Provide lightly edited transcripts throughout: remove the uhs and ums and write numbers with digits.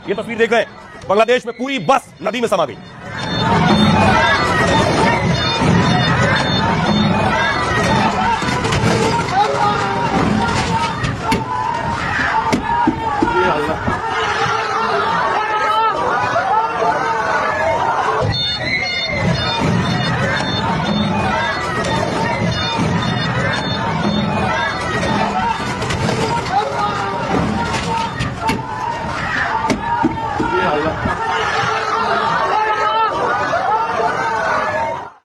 ये तस्वीर देख रहे हैं, बांग्लादेश में पूरी बस नदी में समा गई।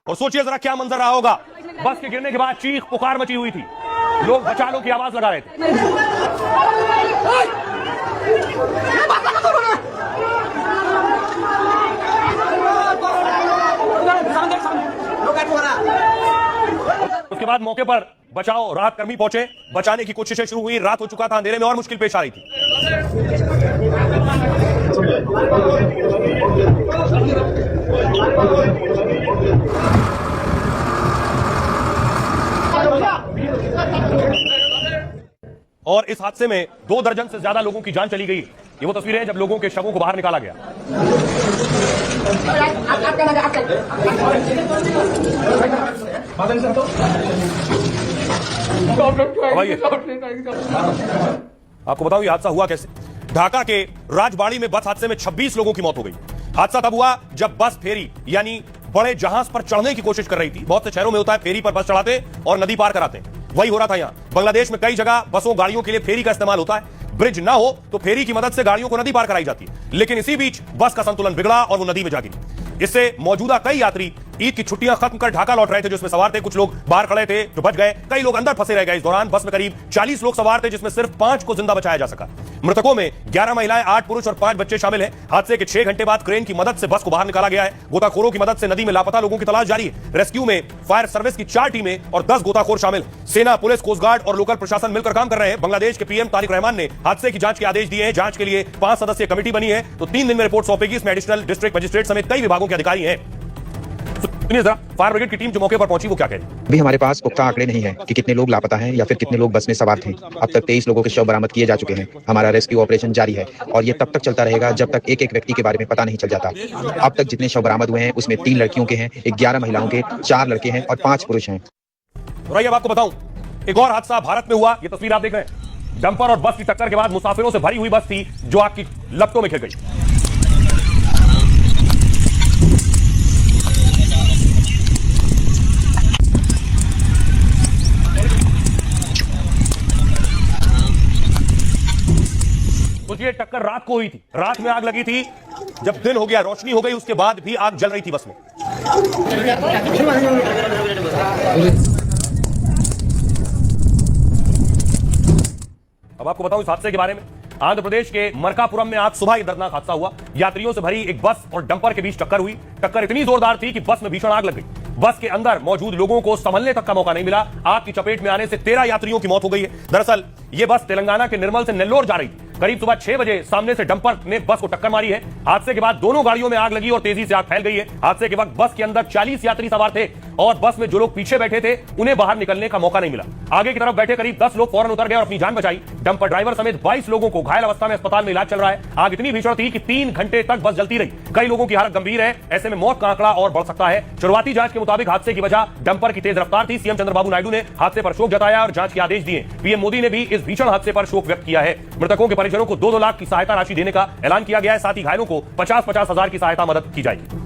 और सोचिए जरा क्या मंजर रहा होगा। बस के गिरने के बाद चीख पुकार मची हुई थी, लोग बचा लो की आवाज लगा रहे थे। उसके बाद मौके पर बचाओ राहत कर्मी पहुंचे, बचाने की कोशिशें शुरू हुई। रात हो चुका था, अंधेरे में और मुश्किल पेश आ रही थी। और इस हादसे में 2 दर्जन से ज्यादा लोगों की जान चली गई। ये वो तस्वीरें हैं जब लोगों के शवों को बाहर निकाला गया। आपको बताऊं ये हादसा हुआ कैसे। ढाका के राजबाड़ी में बस हादसे में 26 लोगों की मौत हो गई। हादसा तब हुआ जब बस फेरी यानी बड़े जहाज पर चढ़ने की कोशिश कर रही थी। बहुत से शहरों में होता है, फेरी पर बस चढ़ाते और नदी पार कराते। वही हो रहा था यहां। बांग्लादेश में कई जगह बसों गाड़ियों के लिए फेरी का इस्तेमाल होता है। ब्रिज ना हो तो फेरी की मदद से गाड़ियों को नदी पार कराई जाती है, लेकिन इसी बीच बस का संतुलन बिगड़ा और वो नदी में जा गिरी। इससे मौजूदा कई यात्री ईद की छुट्टियां खत्म कर ढाका लौट रहे थे, जिसमें सवार थे। कुछ लोग बाहर खड़े थे जो बच गए, कई लोग अंदर फंसे रह गए। इस दौरान बस में करीब 40 लोग सवार थे, जिसमें सिर्फ 5 को जिंदा बचाया जा सका। मृतकों में 11 महिलाएं, 8 पुरुष और 5 बच्चे शामिल हैं। हादसे के 6 घंटे बाद क्रेन की मदद से बस को बाहर निकाला गया है। गोताखोरों की मदद से नदी में लापता लोगों की तलाश जारी है। रेस्क्यू में फायर सर्विस की 4 टीमें और 10 गोताखोर शामिल। सेना, पुलिस, कोस्ट गार्ड और लोकल प्रशासन मिलकर काम कर रहे हैं। बांग्लादेश के पीएम तारिक रहमान ने हादसे की जांच के आदेश दिए हैं। जांच के लिए 5 सदस्यीय कमेटी बनी है, तो 3 दिन में रिपोर्ट सौंपेगी। इसमें एडिशनल डिस्ट्रिक्ट मजिस्ट्रेट समेत कई विभागों के अधिकारी हैं। सुनिए जरा फायर ब्रिगेड की टीम जो मौके पर पहुंची वो क्या कह रही है। अभी हमारे पास पुख्ता आंकड़े नहीं है कि कितने लोग लापता हैं या फिर कितने लोग बस में सवार थे। अब तक 23 लोगों के शव बरामद किए जा चुके हैं। हमारा रेस्क्यू ऑपरेशन जारी है और ये तब तक चलता रहेगा जब तक एक एक व्यक्ति के बारे में पता नहीं चल जाता। अब तक जितने शव बरामद हुए हैं उसमें 3 लड़कियों के हैं, 11 महिलाओं के, 4 लड़के हैं और 5 पुरुष हैं। और अब आपको बताऊं एक और हादसा भारत में हुआ। ये तस्वीर आप देख रहे हैं, डंपर और बस की टक्कर के बाद मुसाफिरों से भरी हुई बस थी जो आग की लपटों में घिर गई। ये टक्कर रात को हुई थी, रात में आग लगी थी। जब दिन हो गया, रोशनी हो गई, उसके बाद भी आग जल रही थी बस में। अब आपको बताऊं इस हादसे के बारे में। आंध्र प्रदेश के मरकापुरम में आज सुबह यह दर्दनाक हादसा हुआ। यात्रियों से भरी एक बस और डंपर के बीच टक्कर हुई। टक्कर इतनी जोरदार थी कि बस में भीषण आग लग गई। बस के अंदर मौजूद लोगों को संभलने तक का मौका नहीं मिला। आग की चपेट में आने से 13 यात्रियों की मौत हो गई है। दरअसल यह बस तेलंगाना के निर्मल से नेल्लोर जा रही थी। करीब सुबह 6 बजे सामने से डंपर ने बस को टक्कर मारी है। हादसे के बाद दोनों गाड़ियों में आग लगी और तेजी से आग फैल गई है। हादसे के वक्त बस के अंदर 40 यात्री सवार थे और बस में जो लोग पीछे बैठे थे उन्हें बाहर निकलने का मौका नहीं मिला। आगे की तरफ बैठे करीब 10 लोग फौरन उतर गए और अपनी जान बचाई। डंपर ड्राइवर समेत 22 लोगों को घायल अवस्था में अस्पताल में इलाज चल रहा है। आग इतनी भीषण थी कि 3 घंटे तक बस जलती रही। कई लोगों की हालत गंभीर है। ऐसे में मौत का आंकड़ा और बढ़ सकता है। शुरुआती जांच के मुताबिक हादसे की वजह डंपर की तेज रफ्तार थी। सीएम चंद्रबाबू नायडू ने हादसे पर शोक जताया और जांच के आदेश दिए। पीएम मोदी ने भी इस भीषण हादसे पर शोक व्यक्त किया है। मृतकों के परिजनों को 2-2 लाख की सहायता राशि देने का ऐलान किया गया है। साथ ही घायलों को 50-50 हजार की सहायता मदद की जाएगी।